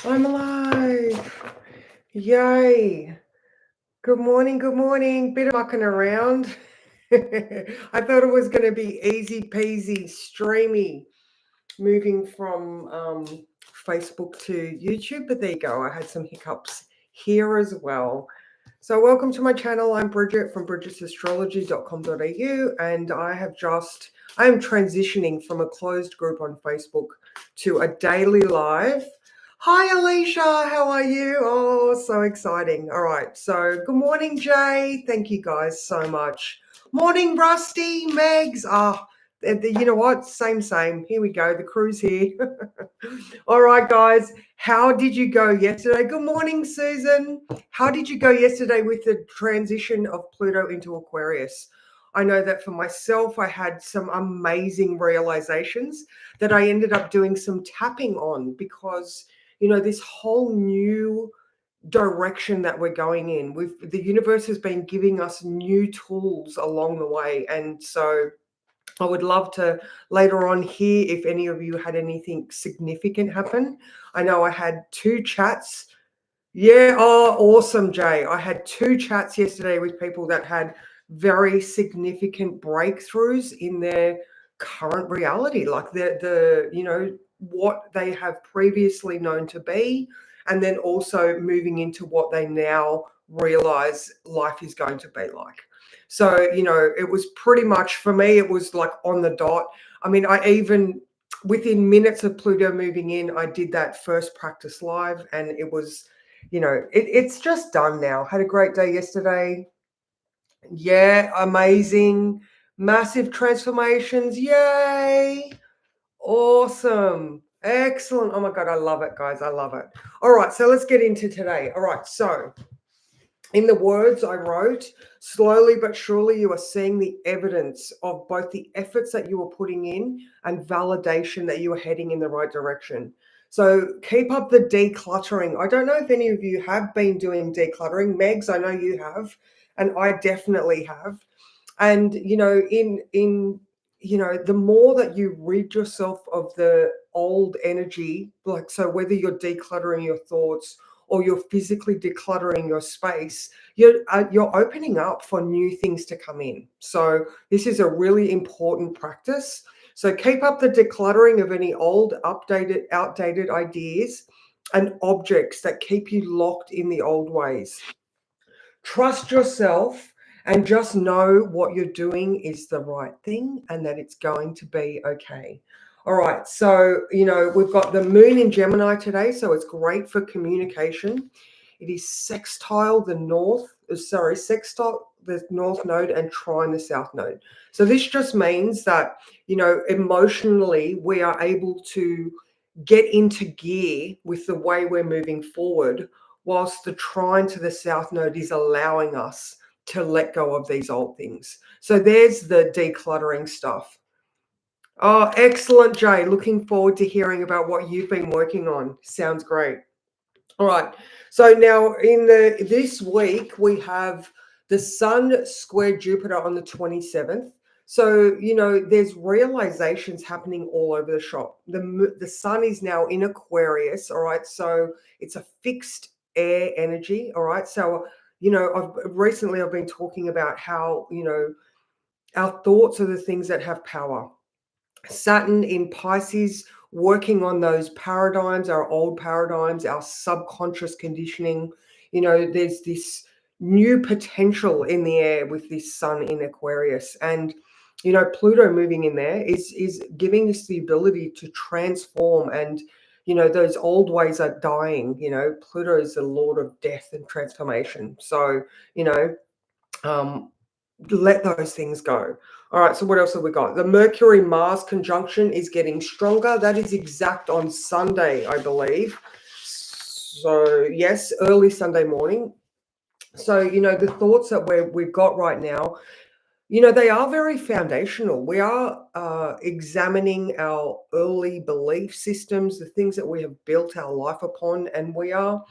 I'm alive. Yay. Good morning. Good morning. Bit of mucking around. I thought it was going to be easy peasy, streamy, moving from Facebook to YouTube, but there you go. I had some hiccups here as well. So, welcome to my channel. I'm Bridget from bridgetsastrology.com.au, and I am transitioning from a closed group on Facebook to a daily live. Hi, Alicia. How are you? Oh, so exciting. All right. So, good morning, Jay. Thank you guys so much. Morning, Rusty, Megs. You know what? Same. Here we go. The crew's here. All right, guys. How did you go yesterday? Good morning, Susan. How did you go yesterday with the transition of Pluto into Aquarius? I know that for myself, I had some amazing realizations that I ended up doing some tapping on because, this whole new direction that we're going in, the universe has been giving us new tools along the way. And so I would love to later on hear if any of you had anything significant happen. I know I had two chats. Yeah, oh, awesome, Jay. I had two chats yesterday with people that had very significant breakthroughs in their current reality, like what they have previously known to be, and then also moving into what they now realize life is going to be like. So, it was pretty much for me, it was like on the dot. I mean, I even within minutes of Pluto moving in, I did that first practice live, and it was it's just done now. Had a great day yesterday. Yeah, amazing. Massive transformations. Yay. Awesome. Excellent. Oh my God, I love it, guys. I love it. All right, so let's get into today. All right, so in the words I wrote, slowly but surely you are seeing the evidence of both the efforts that you are putting in and validation that you are heading in the right direction. So keep up the decluttering. I don't know if any of you have been doing decluttering. Megs, I know you have, and I definitely have. And the more that you rid yourself of the old energy, like, so whether you're decluttering your thoughts or you're physically decluttering your space, you're opening up for new things to come in. So this is a really important practice. So keep up the decluttering of any old, outdated ideas and objects that keep you locked in the old ways. Trust yourself and just know what you're doing is the right thing and that it's going to be okay. All right, so we've got the moon in Gemini today, so it's great for communication. It is sextile the north node and trine the south node. So this just means that emotionally we are able to get into gear with the way we're moving forward, whilst the trine to the south node is allowing us to let go of these old things. So there's the decluttering stuff. Oh, excellent, Jay. Looking forward to hearing about what you've been working on. Sounds great. All right. So now this week we have the Sun square Jupiter on the 27th. So, there's realizations happening all over the shop. The Sun is now in Aquarius. All right. So it's a fixed air energy. All right. So, I've been talking about how, our thoughts are the things that have power. Saturn in Pisces, working on those paradigms, our old paradigms, our subconscious conditioning. There's this new potential in the air with this Sun in Aquarius. And, Pluto moving in there is giving us the ability to transform, and, those old ways are dying. Pluto is the Lord of death and transformation. So, let those things go. All right, so what else have we got? The Mercury Mars conjunction is getting stronger. That is exact on Sunday, I believe. So yes, early Sunday morning. So the thoughts that we've got right now, they are very foundational. We are examining our early belief systems, the things that we have built our life upon, and we are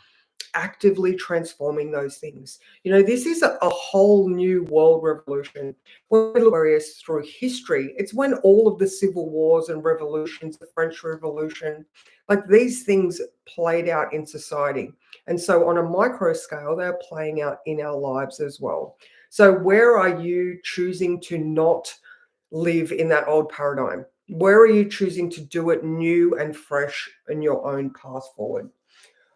actively transforming those things. This is a whole new world revolution. When we look at Aquarius through history, it's when all of the civil wars and revolutions, the French Revolution, like these things played out in society. And so on a micro scale, they're playing out in our lives as well. So where are you choosing to not live in that old paradigm? Where are you choosing to do it new and fresh in your own path forward?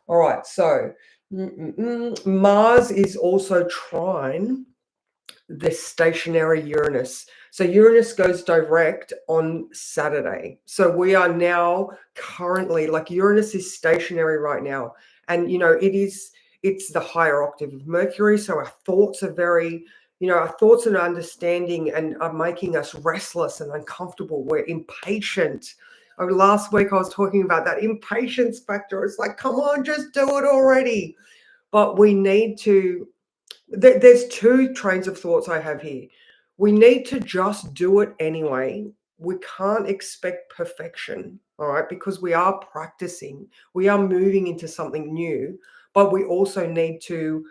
All right, so Mars is also trine the stationary Uranus. So Uranus goes direct on Saturday. So we are now currently, like, Uranus is stationary right now. And it's the higher octave of Mercury. So our thoughts are very, our thoughts and understanding and are making us restless and uncomfortable. We're impatient. Last week I was talking about that impatience factor. It's like, come on, just do it already. But we need to there's two trains of thoughts I have here. We need to just do it anyway. We can't expect perfection, all right, because we are practicing. We are moving into something new, but we also need to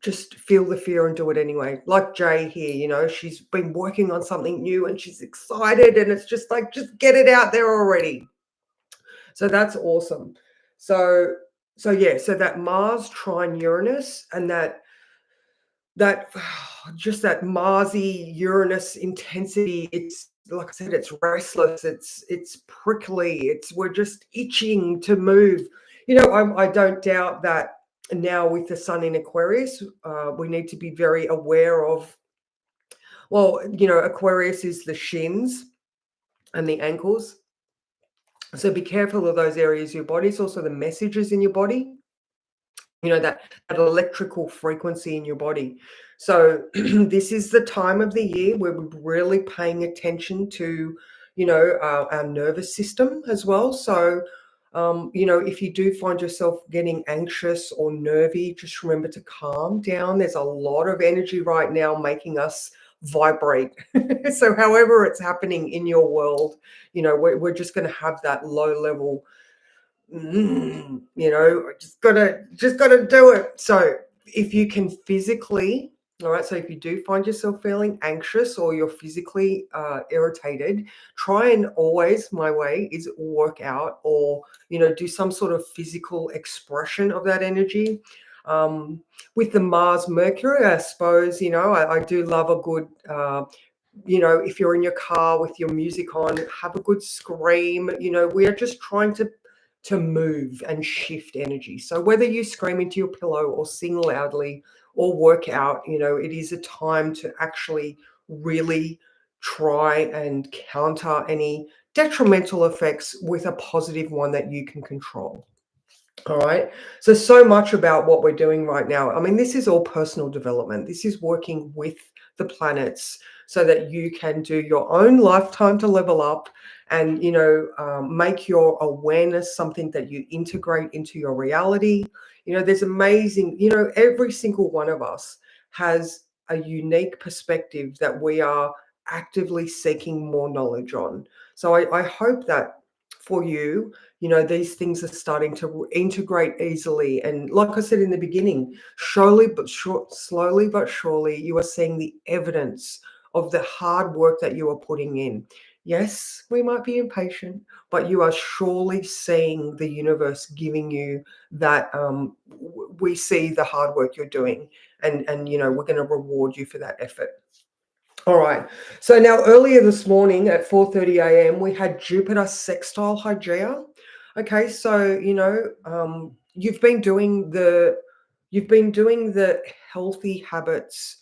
just feel the fear and do it anyway. Like Jay here, she's been working on something new and she's excited, and it's just like, just get it out there already. So that's awesome. So yeah, so that Mars trine Uranus, and that just that Marsy Uranus intensity, it's like I said, it's restless, it's prickly, we're just itching to move. I don't doubt that now with the sun in Aquarius, we need to be very aware of, well, Aquarius is the shins and the ankles, so be careful of those areas of your body. It's also the messages in your body, that electrical frequency in your body. So this is the time of the year where we're really paying attention to, our nervous system as well. So, if you do find yourself getting anxious or nervy, just remember to calm down. There's a lot of energy right now making us vibrate. So however it's happening in your world, we're just going to have that low level, just gotta do it. So if you can physically, all right, so if you do find yourself feeling anxious or you're physically irritated, try and always, my way is work out, or do some sort of physical expression of that energy. With the Mars Mercury, I suppose, I do love a good if you're in your car with your music on, have a good scream. We are just trying to move and shift energy. So whether you scream into your pillow or sing loudly or work out, it is a time to actually really try and counter any detrimental effects with a positive one that you can control. All right. So much about what we're doing right now. I mean, this is all personal development. This is working with the planets so that you can do your own lifetime to level up and, make your awareness something that you integrate into your reality. There's amazing, every single one of us has a unique perspective that we are actively seeking more knowledge on. So I hope that for you, these things are starting to integrate easily. And like I said in the beginning, slowly but surely, you are seeing the evidence of the hard work that you are putting in. Yes, we might be impatient, but you are surely seeing the universe giving you that. We see the hard work you're doing, and we're going to reward you for that effort. All right. So now earlier this morning at 4:30 a.m. we had Jupiter sextile Hygieia. Okay, so you've been doing the healthy habits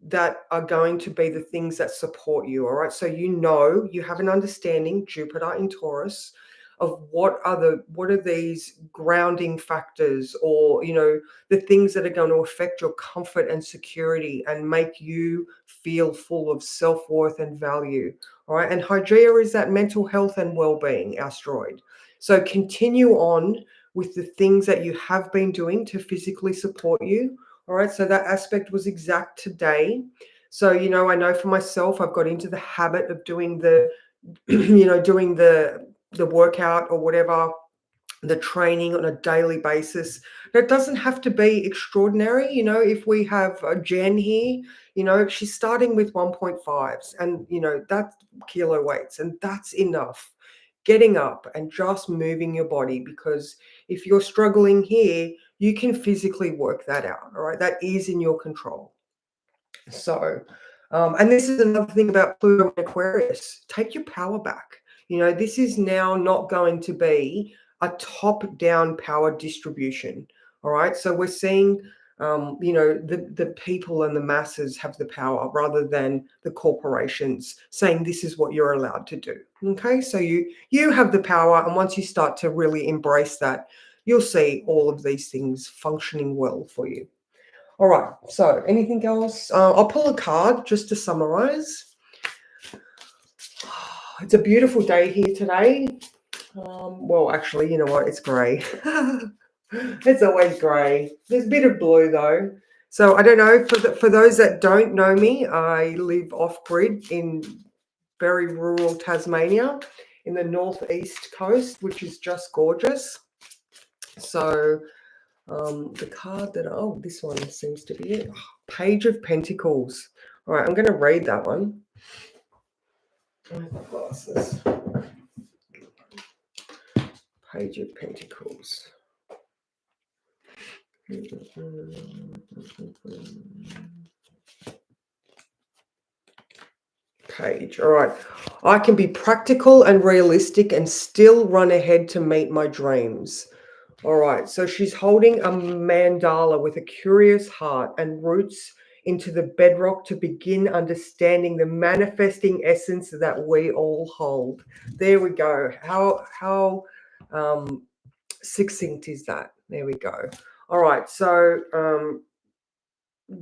that are going to be the things that support you. All right. So you have an understanding, Jupiter in Taurus, of what are these grounding factors, or the things that are going to affect your comfort and security and make you feel full of self-worth and value. All right. And Hygieia is that mental health and well-being asteroid. So continue on with the things that you have been doing to physically support you. All right, so that aspect was exact today. So, I know for myself, I've got into the habit of doing the, doing the workout or whatever the training on a daily basis. It doesn't have to be extraordinary. If we have a Jen here, she's starting with 1.5s and, that's kilo weights, and that's enough. Getting up and just moving your body, because if you're struggling here, you can physically work that out. All right. That is in your control. So, and this is another thing about Pluto and Aquarius. Take your power back. This is now not going to be a top-down power distribution. All right. So we're seeing, the people and the masses have the power rather than the corporations saying this is what you're allowed to do. Okay. So you have the power, and once you start to really embrace that, you'll see all of these things functioning well for you. All right. So, anything else? I'll pull a card just to summarize. It's a beautiful day here today. Well, actually, you know what? It's grey. It's always grey. There's a bit of blue though. So I don't know. For those that don't know me, I live off grid in very rural Tasmania, in the northeast coast, which is just gorgeous. So the card that, this one seems to be it. Page of Pentacles. All right, I'm going to read that one. Where's my glasses? Page of Pentacles. Page. All right. I can be practical and realistic and still run ahead to meet my dreams. All right. So she's holding a mandala with a curious heart and roots into the bedrock to begin understanding the manifesting essence that we all hold. There we go. How succinct is that? There we go. All right. So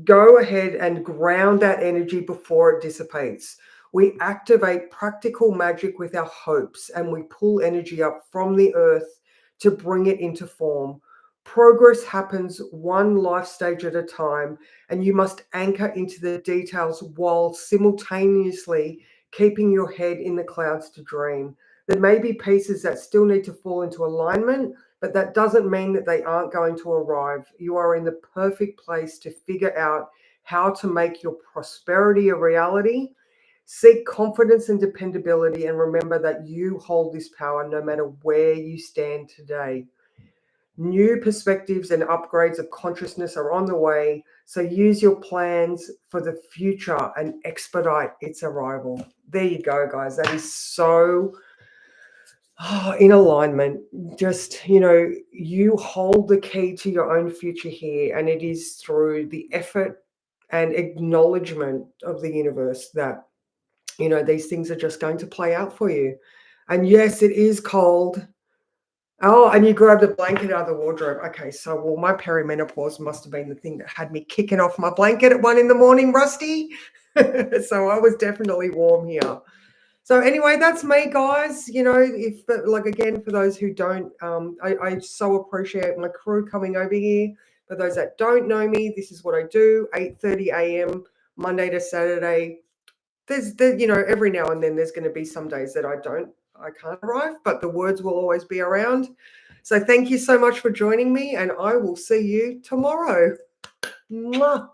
go ahead and ground that energy before it dissipates. We activate practical magic with our hopes, and we pull energy up from the earth to bring it into form. Progress happens one life stage at a time, and you must anchor into the details while simultaneously keeping your head in the clouds to dream. There may be pieces that still need to fall into alignment, but that doesn't mean that they aren't going to arrive. You are in the perfect place to figure out how to make your prosperity a reality. Seek confidence and dependability, and remember that you hold this power no matter where you stand today. New perspectives and upgrades of consciousness are on the way, so use your plans for the future and expedite its arrival. There you go, guys. That is so in alignment. Just, you hold the key to your own future here, and it is through the effort and acknowledgement of the universe that, these things are just going to play out for you. And yes, it is cold. Oh, and you grabbed a blanket out of the wardrobe. Okay, so, well, my perimenopause must have been the thing that had me kicking off my blanket at 1 a.m, Rusty. So I was definitely warm here. So anyway, that's me, guys. If again, for those who don't, I so appreciate my crew coming over here. For those that don't know me, this is what I do: 8:30 a.m. Monday to Saturday. Every now and then there's going to be some days that I can't arrive, but the words will always be around. So thank you so much for joining me, and I will see you tomorrow. Mwah.